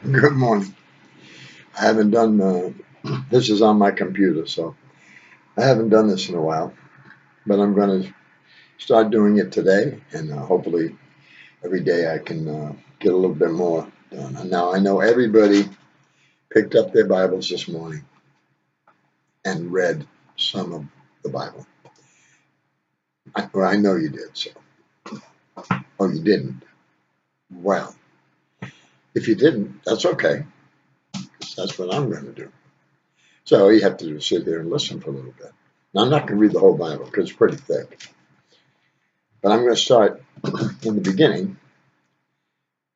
Good morning. I haven't done this is on my computer, so I haven't done this in a while, but I'm going to start doing it today, and hopefully every day I can get a little bit more done. And now I know everybody picked up their Bibles this morning and read some of the Bible. I know you did. So, oh, you didn't. Well, if you didn't, that's okay, 'cause that's what I'm going to do. So all you have to do is sit there and listen for a little bit. Now I'm not going to read the whole Bible because it's pretty thick. But I'm going to start in the beginning,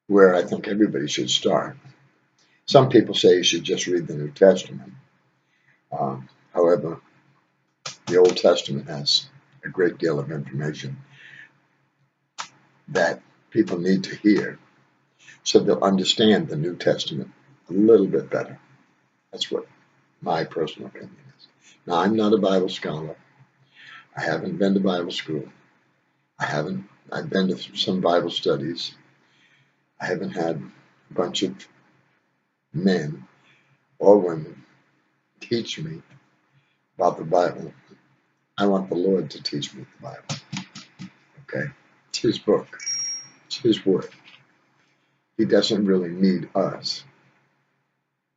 where I think everybody should start. Some people say you should just read the New Testament. However, the Old Testament has a great deal of information that people need to hear so they'll understand the New Testament a little bit better. That's what my personal opinion is. Now, I'm not a Bible scholar. I haven't been to Bible school. I've been to some Bible studies. I haven't had a bunch of men or women teach me about the Bible. I want the Lord to teach me the Bible. Okay? It's His book. It's His word. He doesn't really need us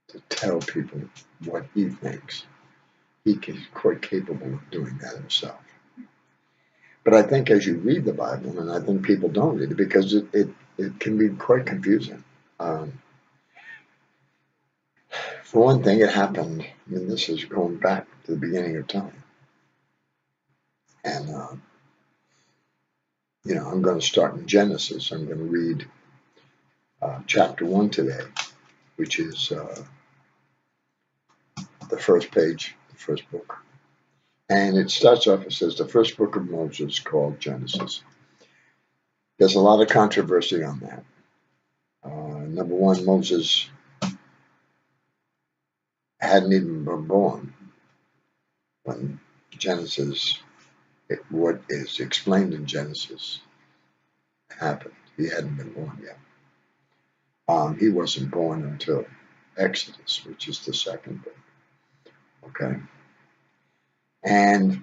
to tell people what He thinks. He's quite capable of doing that Himself. But I think as you read the Bible, and I think people don't read it because it can be quite confusing. For one thing, it happened, and this is going back to the beginning of time. And, I'm going to start in Genesis. I'm going to read chapter 1 today, which is the first page, the first book. And it starts off, it says, the first book of Moses called Genesis. There's a lot of controversy on that. Number one, Moses hadn't even been born when Genesis, what is explained in Genesis, happened. He hadn't been born yet. He wasn't born until Exodus, which is the second book. Okay. And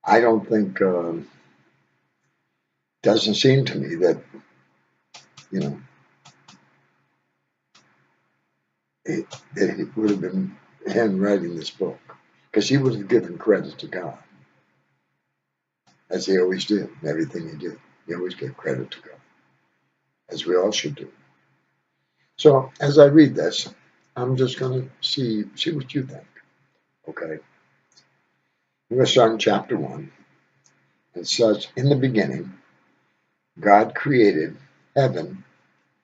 I don't think, doesn't seem to me that, it would have been him writing this book, because he would have given credit to God, as he always did in everything he did. He always gave credit to God, as we all should do. So as I read this, I'm just going to see what you think. Okay. We're going to start in chapter 1. It says, in the beginning, God created heaven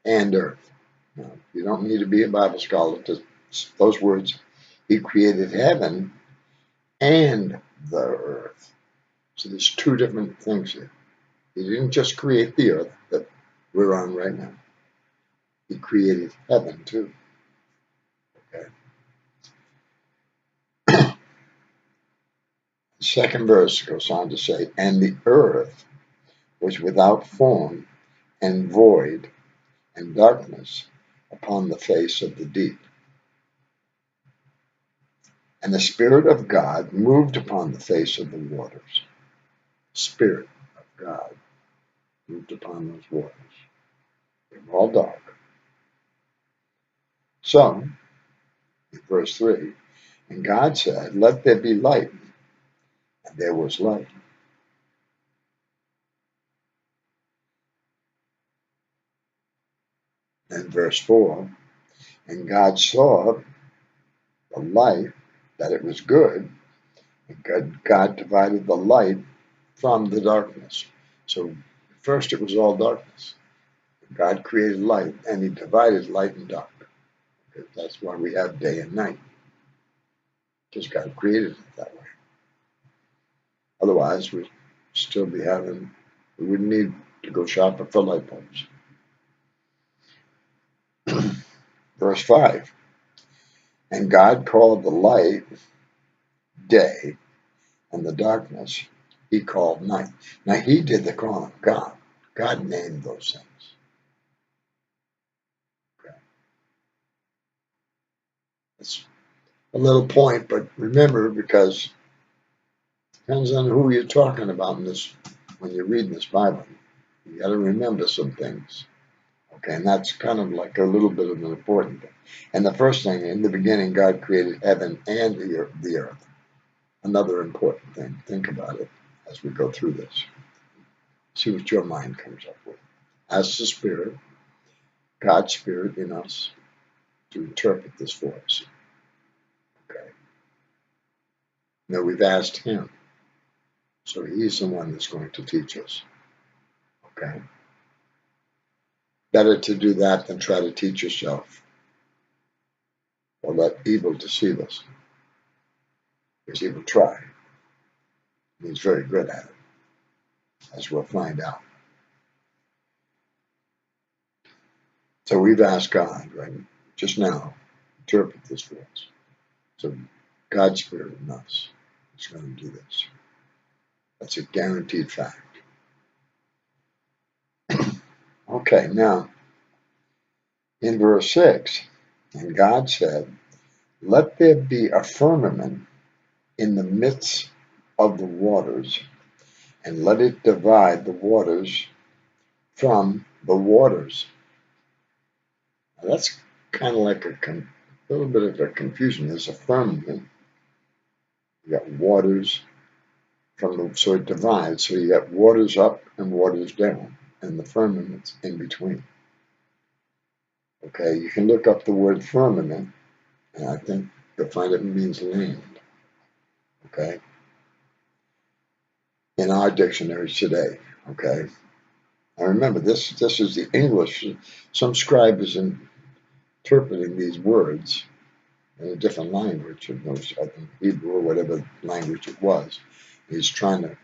and earth. Now, you don't need to be a Bible scholar to those words. He created heaven and the earth. So there's two different things here. He didn't just create the earth that we're on right now. He created heaven too. Okay. The second verse goes on to say, and the earth was without form and void, and darkness upon the face of the deep. And the Spirit of God moved upon the face of the waters. Spirit of God moved upon those waters. They were all dark. So, in verse 3, and God said, let there be light. And there was light. And verse 4, and God saw the light, that it was good, and God divided the light from the darkness. So first it was all darkness. God created light, and He divided light and dark. That's why we have day and night, because God created it that way. Otherwise, we'd still be we wouldn't need to go shopping for light bulbs. Verse 5, and God called the light day, and the darkness He called night. Now, He did the calling. God named those things. Okay. It's a little point, but remember, because it depends on who you're talking about in this when you're reading this Bible. You got to remember some things. Okay, and that's kind of like a little bit of an important thing. And the first thing, in the beginning, God created heaven and the earth. Another important thing. Think about it as we go through this. See what your mind comes up with. Ask the Spirit, God's Spirit in us, to interpret this for us. Okay. Now we've asked Him, so He's the one that's going to teach us. Okay. Better to do that than try to teach yourself or let evil deceive us. Because he will try. He's very good at it, as we'll find out. So we've asked God, right, just now, interpret this for us. So God's Spirit in us is going to do this. That's a guaranteed fact. Okay, now, in verse 6, and God said, let there be a firmament in the midst of the waters, and let it divide the waters from the waters. Now that's kind of like a little bit of a confusion. There's a firmament. You got waters so it divides. So you got waters up and waters down, and the firmament's in between. Okay, you can look up the word firmament, and I think you'll find it means land. Okay, in our dictionaries today. Okay, now remember this is the English. Some scribe is interpreting these words in a different language, I think Hebrew or whatever language it was. He's trying to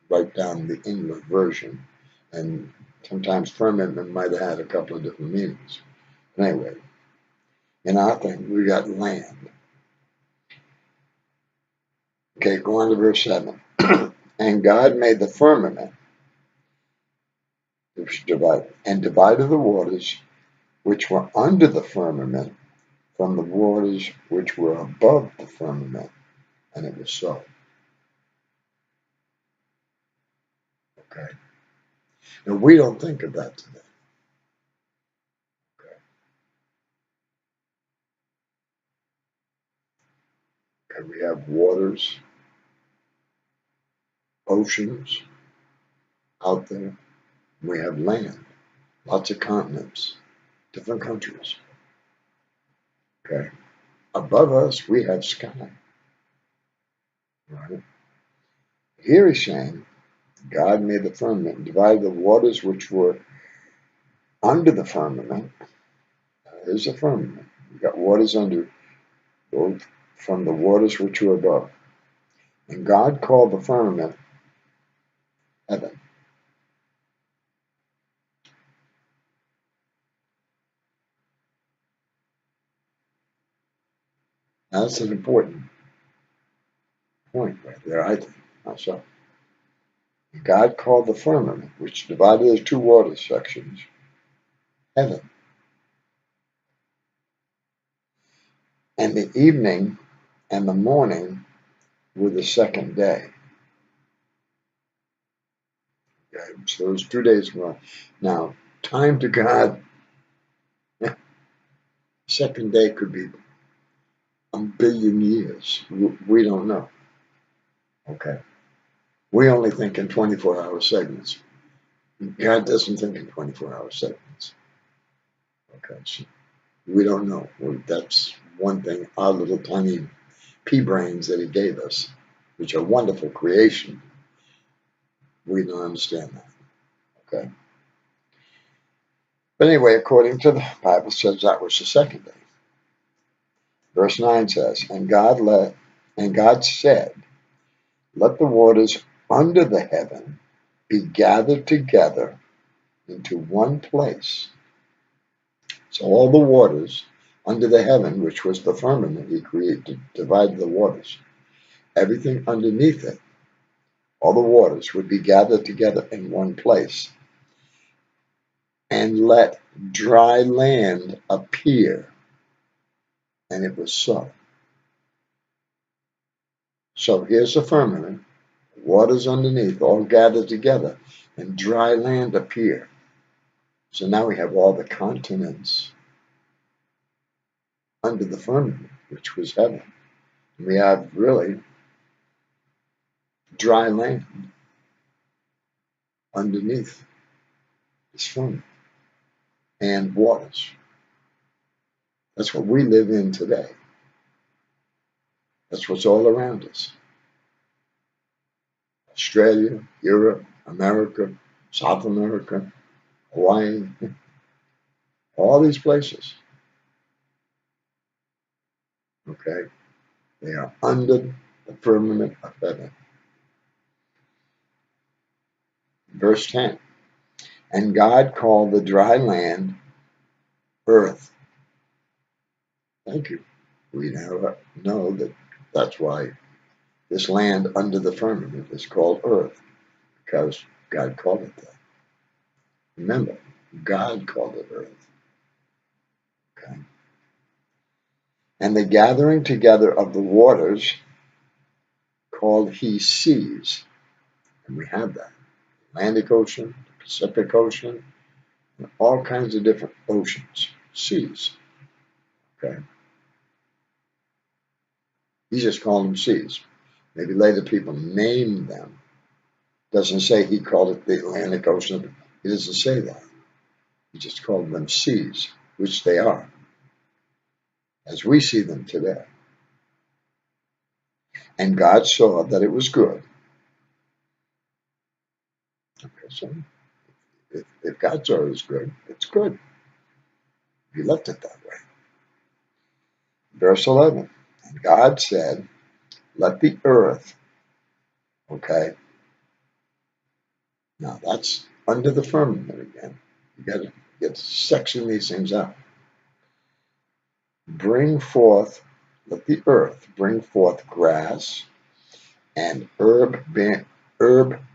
write down the English version, and sometimes firmament might have had a couple of different meanings. But anyway, in our thing, we got land. Okay, go on to verse 7. And God made the firmament, which divided the waters which were under the firmament from the waters which were above the firmament, and it was so. Okay. Now we don't think of that today. Okay, we have waters, oceans out there. We have land, lots of continents, different countries. Okay. Above us, we have sky. Right? Here he's saying, God made the firmament and divided the waters which were under the firmament. There's a firmament. You got waters under, both from the waters which were above. And God called the firmament heaven. Now, that's an important point right there, I think, myself. God called the firmament, which divided the two water sections, heaven. And the evening and the morning were the second day. Okay, so those 2 days were. Now, time to God, second day could be a billion years. We don't know. Okay. We only think in 24-hour segments. God doesn't think in 24-hour segments. Okay. So we don't know. That's one thing, our little tiny pea brains that he gave us, which are wonderful creation. We don't understand that. Okay. But anyway, according to the Bible, says that was the second day. Verse 9 says, and God said, let the waters under the heaven be gathered together into one place. So all the waters under the heaven, which was the firmament he created, divided the waters. Everything underneath it, all the waters would be gathered together in one place. And let dry land appear. And it was so. So here's the firmament, waters underneath, all gathered together, and dry land appeared. So now we have all the continents under the firmament, which was heaven. We have really dry land underneath this firmament and waters. That's what we live in today. That's what's all around us. Australia, Europe, America, South America, Hawaii, all these places. Okay? They are under the firmament of heaven. Verse 10. And God called the dry land earth. Thank you. We now know that that's why this land under the firmament is called earth, because God called it that. Remember, God called it earth. Okay? And the gathering together of the waters called he seas. And we have that. Atlantic Ocean, Pacific Ocean, and all kinds of different oceans, seas. Okay? He just called them seas. Maybe later people named them. Doesn't say he called it the Atlantic Ocean. He doesn't say that. He just called them seas, which they are, as we see them today. And God saw that it was good. Okay, so if God saw it was good, it's good. He left it that way. Verse 11. And God said, let the earth, okay, now that's under the firmament again. You got to get section these things out. Bring forth, let the earth bring forth grass and herb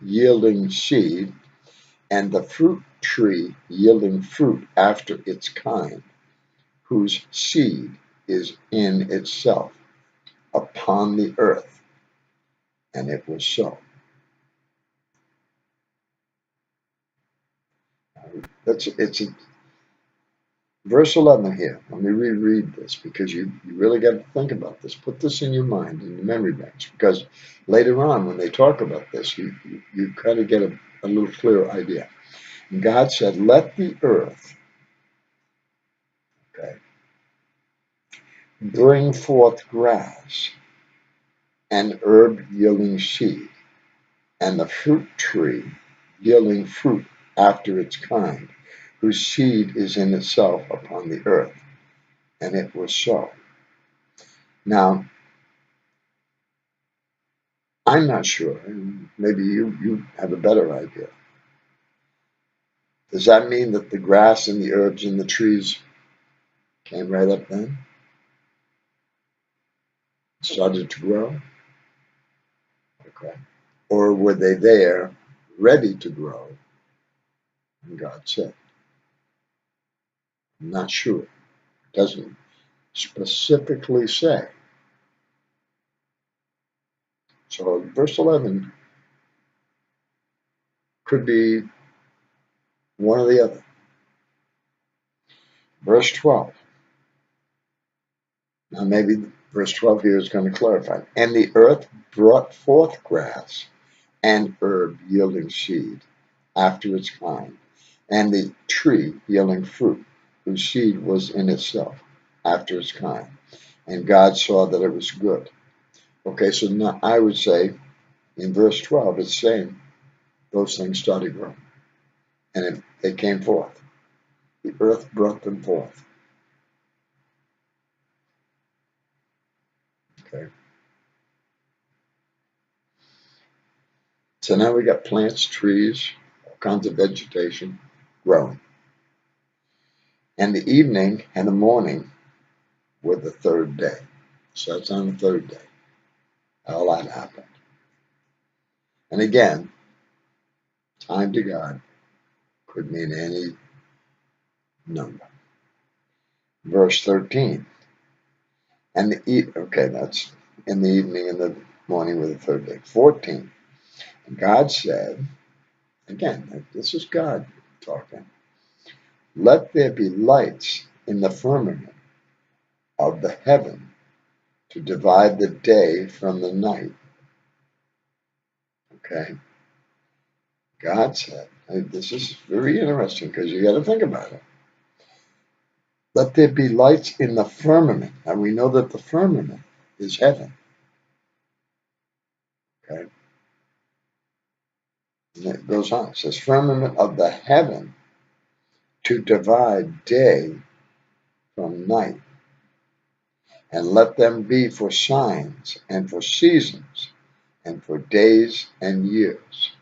yielding seed, and the fruit tree yielding fruit after its kind, whose seed is in itself upon the earth. And it was so. It's verse 11 here. Let me reread this, because you really got to think about this. Put this in your mind, in your memory banks, because later on when they talk about this, you kind of get a little clearer idea. And God said, let the earth, okay, bring forth grass and herb yielding seed, and the fruit tree yielding fruit after its kind, whose seed is in itself upon the earth. And it was so. Now, I'm not sure, and maybe you have a better idea. Does that mean that the grass and the herbs and the trees came right up then? Started to grow? Okay. Or were they there, ready to grow? And God said, I'm not sure. It doesn't specifically say. So verse 11 could be one or the other. Verse 12. Now maybe verse 12 here is going to clarify. And the earth brought forth grass and herb yielding seed after its kind, and the tree yielding fruit, whose seed was in itself after its kind. And God saw that it was good. Okay, so now I would say in verse 12, it's saying those things started growing, and they came forth. The earth brought them forth. Okay. So now we got plants, trees, all kinds of vegetation growing. And the evening and the morning were the third day. So that's on the third day. All that happened. And again, time to God could mean any number. Verse 13. And okay, that's in the evening and the morning with the third day. 14. And God said, again, this is God talking, let there be lights in the firmament of the heaven to divide the day from the night. Okay. God said, this is very interesting because you got to think about it. Let there be lights in the firmament. And we know that the firmament is heaven. Okay. And it goes on. It says, firmament of the heaven to divide day from night. And let them be for signs and for seasons and for days and years.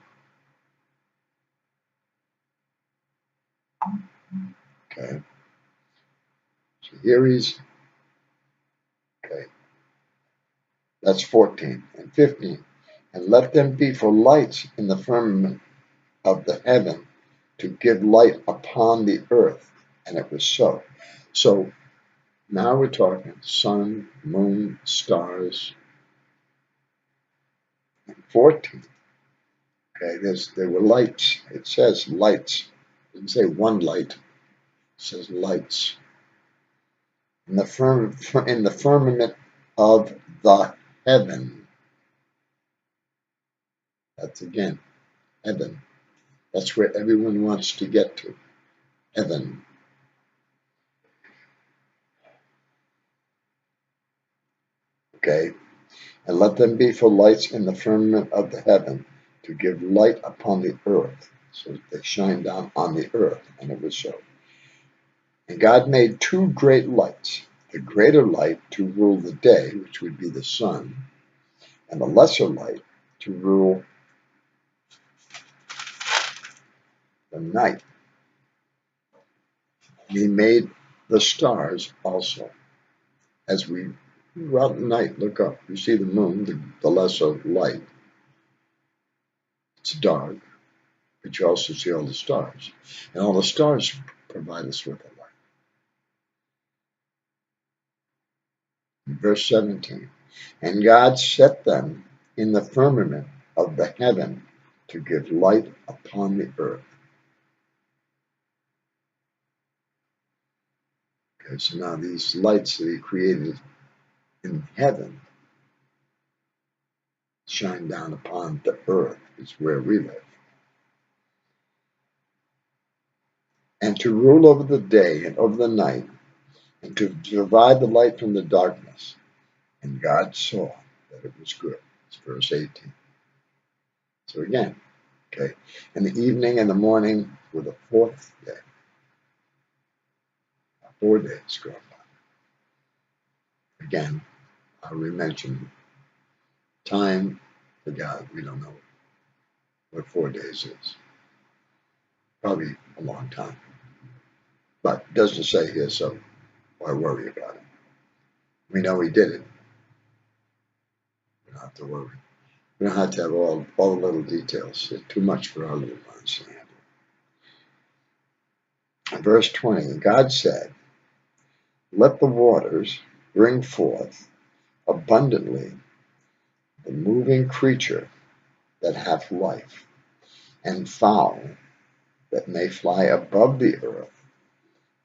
Okay. So here he's, okay. That's 14 and 15. And let them be for lights in the firmament of the heaven to give light upon the earth. And it was so. So now we're talking sun, moon, stars. And 14. Okay, there were lights. It says lights. It doesn't say one light. It says lights. In the firmament of the heaven. That's again, heaven. That's where everyone wants to get to. Heaven. Okay. And let them be for lights in the firmament of the heaven to give light upon the earth. So they shine down on the earth, and it was so. And God made two great lights, the greater light to rule the day, which would be the sun, and the lesser light to rule the night. And he made the stars also. As we throughout the night look up, you see the moon, the lesser light. It's dark, but you also see all the stars. And all the stars provide us with a light. Verse 17, and God set them in the firmament of the heaven to give light upon the earth. Okay, so now these lights that he created in heaven shine down upon the earth, is where we live. And to rule over the day and over the night, and to divide the light from the darkness. And God saw that it was good. It's verse 18. So again, okay, and the evening and the morning were the fourth day. 4 days go by. Again, I'll mention time for God. We don't know what 4 days is. Probably a long time. But it doesn't say here, so why worry about it? We know he did it. We don't have to worry. We don't have to have all the little details. It's too much for our little minds to handle. In verse 20, God said, let the waters bring forth abundantly the moving creature that hath life, and fowl that may fly above the earth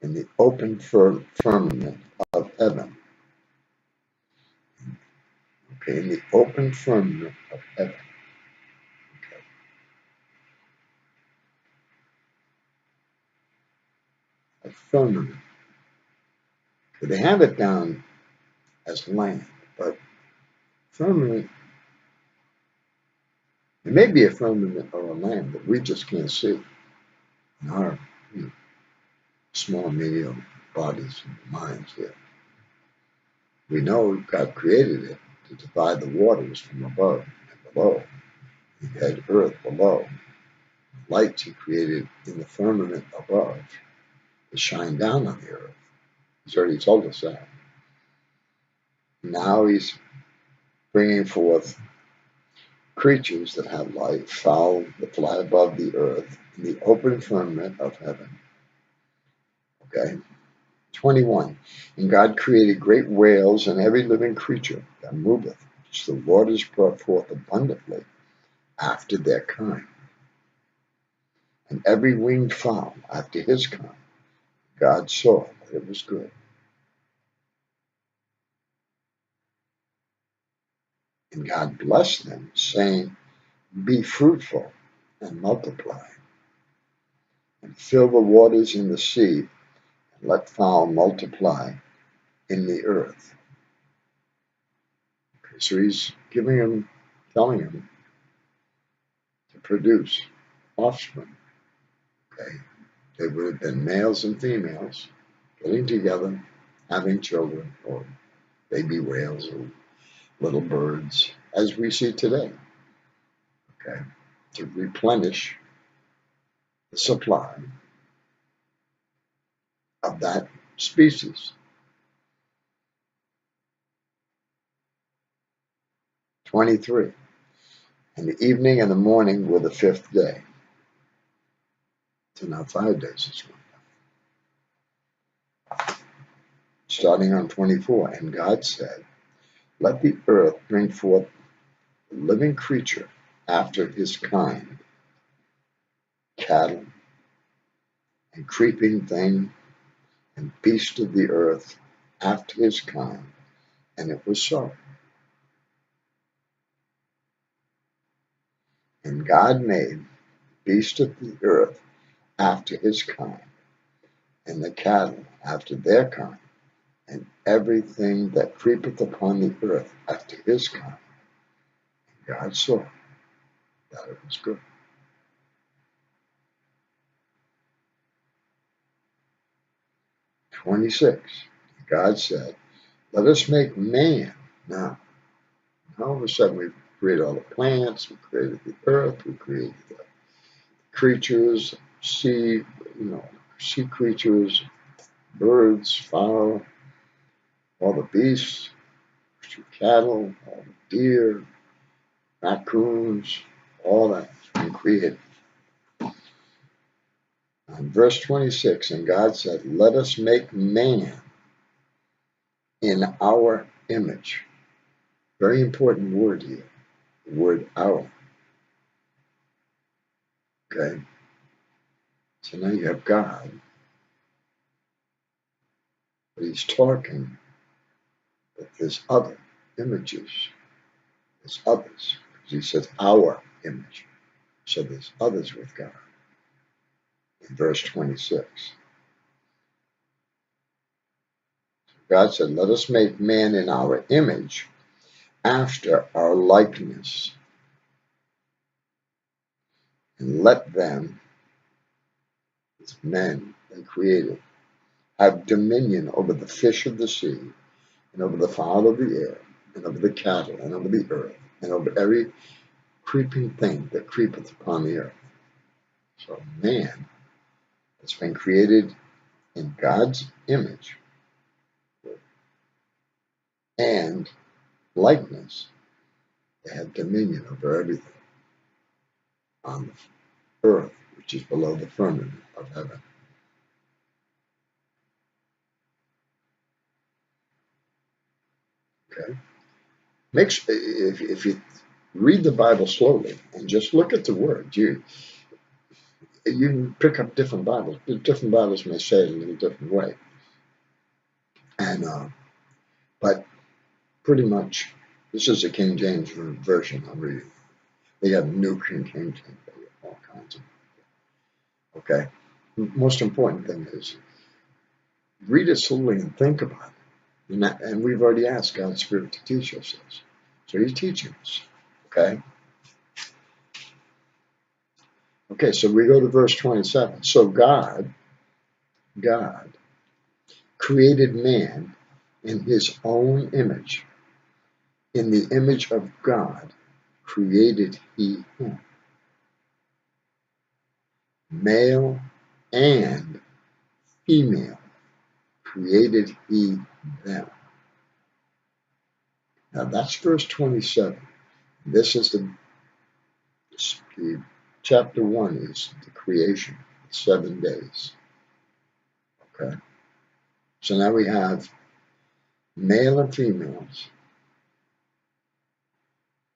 in the open firmament of heaven. Okay, in the open firmament of heaven. Okay. A firmament. Okay, they have it down as land, but firmament, it may be a firmament or a land that we just can't see in our small, medium bodies and minds here. We know God created it to divide the waters from above and below. He had earth below. Lights he created in the firmament above to shine down on the earth. He's already told us that. Now he's bringing forth creatures that have life, fowl that fly above the earth in the open firmament of heaven. Okay? 21. And God created great whales and every living creature that moveth, which the waters brought forth abundantly after their kind, and every winged fowl after his kind. God saw that it was good. And God blessed them, saying, be fruitful and multiply, and fill the waters in the sea, and let fowl multiply in the earth. Okay, so he's telling him to produce offspring. Okay, they would have been males and females getting together, having children, or baby whales or little birds, as we see today. Okay, to replenish the supply of that species. 23. And the evening and the morning were the fifth day. So now 5 days is one. Starting on 24. And God said, let the earth bring forth a living creature after his kind, cattle and creeping thing and beast of the earth after his kind. And it was so. And God made beast of the earth after his kind, and the cattle after their kind, and everything that creepeth upon the earth after his kind. And God saw that it was good. 26. God said, let us make man. Now, all of a sudden we created all the plants, we created the earth, we created the creatures, sea creatures, birds, fowl, all the beasts, cattle, all the deer, raccoons, all that's been created. And verse 26, and God said, let us make man in our image. Very important word here, the word our. Okay, so now you have God, but he's talking that there's other images, there's others. He says our image, so there's others with God. In verse 26, God said, let us make man in our image, after our likeness, and let them, as men they created, have dominion over the fish of the sea, and over the fowl of the air, and over the cattle, and over the earth, and over every creeping thing that creepeth upon the earth. So man has been created in God's image and likeness. They have dominion over everything on the earth, which is below the firmament of heaven. Okay? If you read the Bible slowly and just look at the words, you can pick up different Bibles. Different Bibles may say it in a little different way. And but pretty much, this is the King James version I'm reading. They have New King James, all kinds of. Okay. Most important thing is read it slowly and think about it. And we've already asked God's Spirit to teach us this. So he's teaching us. Okay. Okay, so we go to verse 27. So God created man in his own image. In the image of God created he him. Male and female created he them. Now that's verse 27. This is the chapter 1 is the creation, 7 days. Okay. So now we have male and females,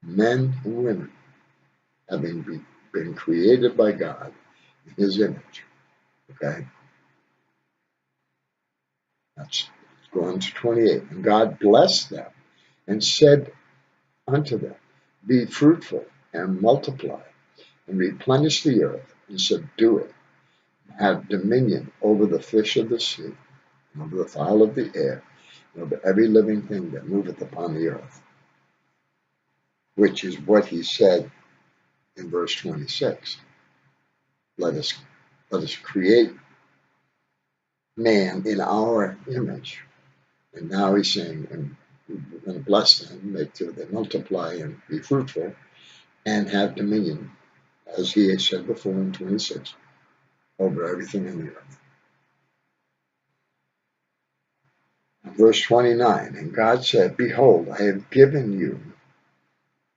men and women, having been created by God in his image. Okay? That's going to 28. And God blessed them and said unto them, be fruitful and multiply and replenish the earth and subdue it, and have dominion over the fish of the sea, and over the fowl of the air, and over every living thing that moveth upon the earth. Which is what he said in verse 26. Let us create man in our image. And now he's saying, and we're going to bless them, make sure they multiply and be fruitful and have dominion, as he had said before in 26, over everything in the earth. Verse 29, and God said, behold, I have given you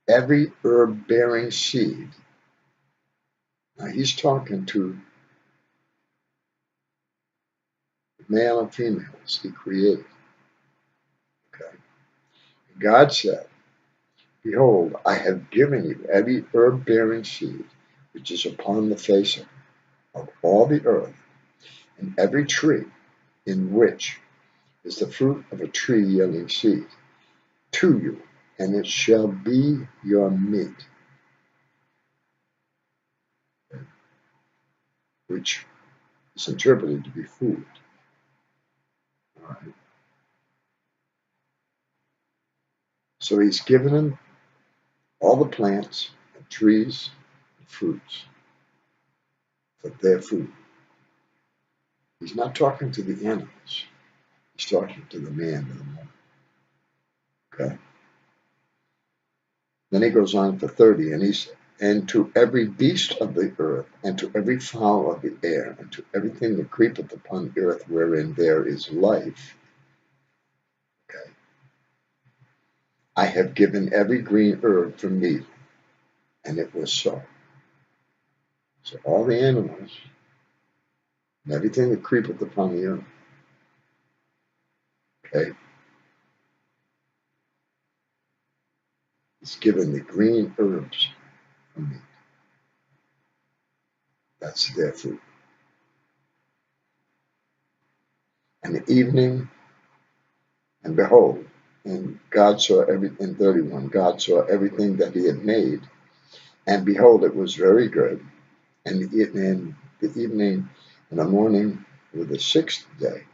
every herb-bearing seed. Now he's talking to male and females he created. Okay. God said, behold, I have given you every herb-bearing seed which is upon the face of all the earth, and every tree in which is the fruit of a tree yielding seed, to you, and it shall be your meat. Which is interpreted to be food. All right. So he's given them all the plants and trees and fruits for their food. He's not talking to the animals. He's talking to the man and the woman. Okay. Then he goes on for 30, and to every beast of the earth, and to every fowl of the air, and to everything that creepeth upon the earth wherein there is life. Okay. I have given every green herb for meat, and it was so. So all the animals and everything that creepeth upon the earth, okay, is given the green herbs for meat. That's their food. And the evening, and behold, and God saw in 31, God saw everything that he had made, and behold, it was very good. And the evening and the morning were the sixth day,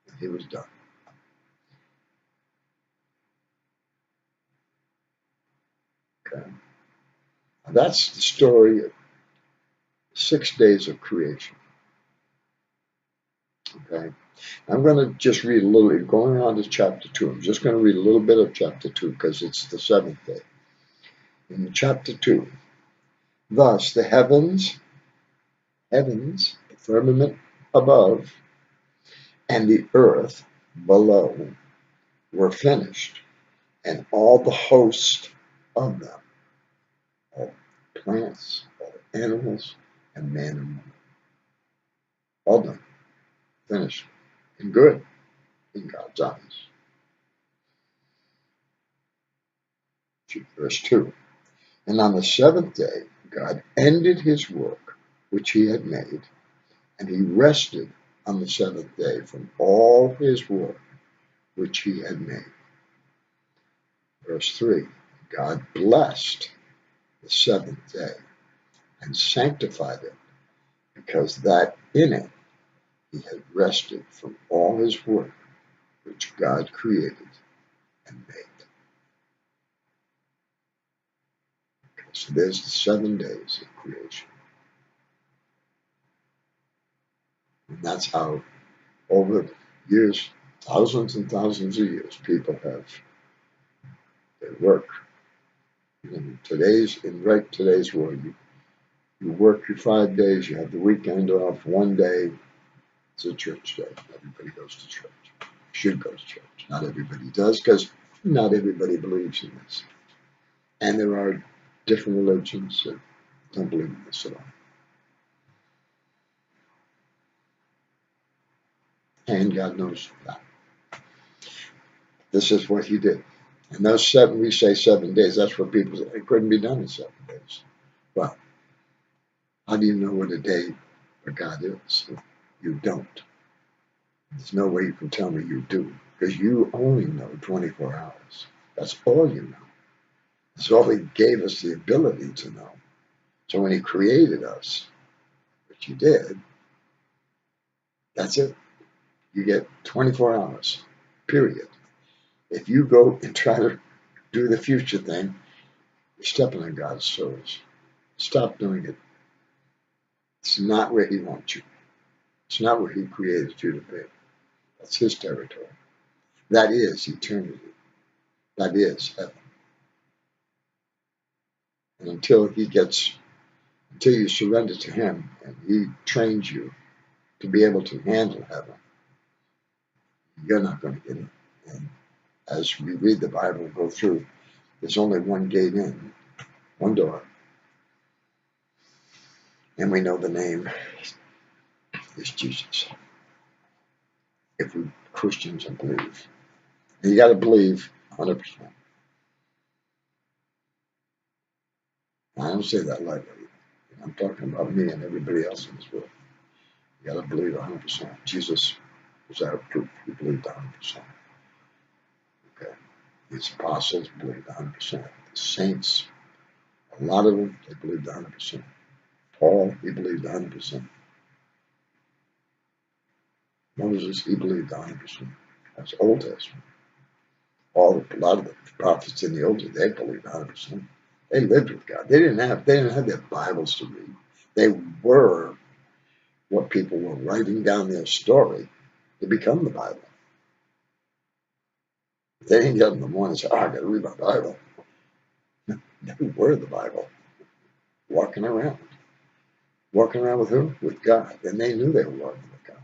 and he was done. Okay. Now that's the story of 6 days of creation. Okay. I'm going to just read a little, going on to chapter 2. I'm just going to read a little bit of chapter 2 because it's the 7th day. In chapter 2, thus the heavens, the firmament above, and the earth below were finished, and all the host of them, all plants, all animals, and man and woman, all done, finished, and good in God's eyes. Verse 2, and on the 7th day, God ended his work which he had made, and he rested on the 7th day from all his work which he had made. Verse 3, God blessed the 7th day and sanctified it, because that in it he had rested from all his work which God created and made. Okay, so there's the 7 days of creation. And that's how, over years, thousands and thousands of years, people have their work. In today's world, you work your 5 days, you have the weekend off, one day, it's a church day. Everybody goes to church. Should go to church. Not everybody does, because not everybody believes in this. And there are different religions that don't believe in this at all. And God knows that. This is what he did. And those 7, we say 7 days, that's what people say. It couldn't be done in 7 days. Well, how do you know what a day for God is? You don't. There's no way you can tell me you do, because you only know 24 hours. That's all you know. That's all he gave us the ability to know. So when he created us, which he did, that's it. You get 24 hours, period. If you go and try to do the future thing, you're stepping on God's toes. Stop doing it. It's not where he wants you. It's not where he created you to be. That's his territory. That is eternity. That is heaven. And until you surrender to him and he trains you to be able to handle heaven, you're not going to get it. And as we read the Bible, go through, there's only one gate in, one door. And we know the name is Jesus. If we Christians believe. And you got to believe 100%. I don't say that lightly. I'm talking about me and everybody else in this world. You got to believe 100%. Jesus was our proof. He believed 100%. Okay. His apostles believed 100%. The saints, a lot of them, they believed 100%. Paul, he believed 100%. Moses, he believed 100%. That's Old Testament. A lot of the prophets in the Old Testament, they believed 100%. They lived with God. They didn't have their Bibles to read. They were what people were writing down their story to become the Bible. They didn't get up in the morning and say, I got to read my Bible. They were the Bible. Walking around. Walking around with who? With God. And they knew they were walking with God.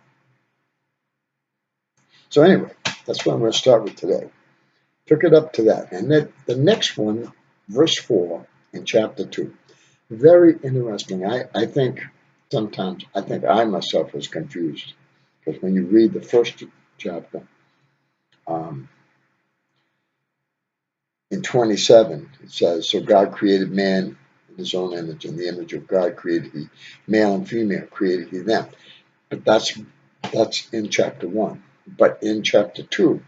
So anyway, that's what I'm going to start with today. Took it up to that. And then the next one, verse 4 in chapter 2. Very interesting. I think sometimes, I myself was confused. Because when you read the first chapter, in 27, it says, so God created man in his own image. In the image of God created he. Male and female created he them. But that's in chapter 1. But in chapter 2,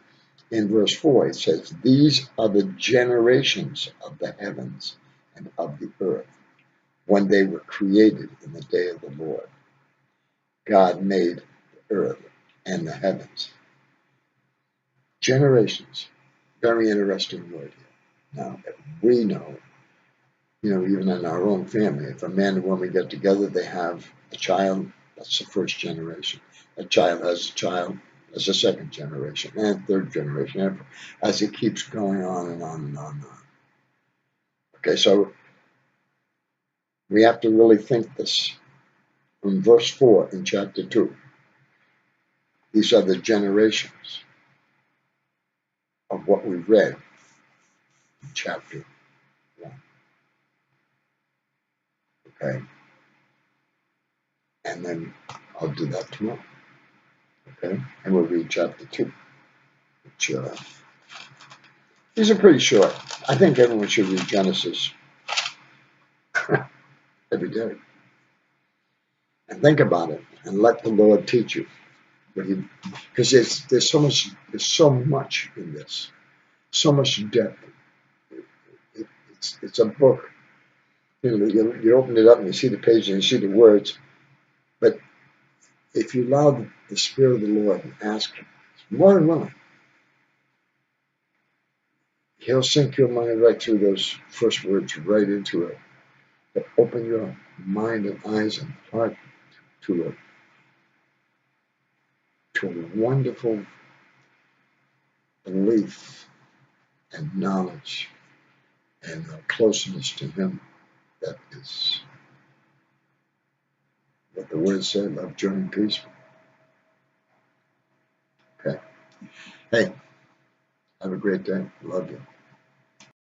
in verse 4, it says, these are the generations of the heavens and of the earth when they were created in the day of the Lord. God made the earth and the heavens. Generations. Very interesting word here. Now, we know, even in our own family, if a man and woman get together, they have a child, that's the first generation. A child has a child, that's the second generation, and third generation, as it keeps going on and on and on and on. Okay, so we have to really think this. From verse 4 in chapter 2, these are the generations of what we read in chapter 1. Okay? And then I'll do that tomorrow. Okay? And we'll read chapter 2. Which, these are pretty short. I think everyone should read Genesis every day. And think about it. And let the Lord teach you. Because there's so much in this. So much depth. It's a book. You open it up and you see the page and you see the words. But if you allow the Spirit of the Lord and ask Him, more than willing, He'll sink your mind right through those first words, right into it. But open your mind and eyes and heart to a wonderful belief and knowledge and closeness to Him. That is what the Word said, love, joy, and peace. Okay. Hey, have a great day. Love you.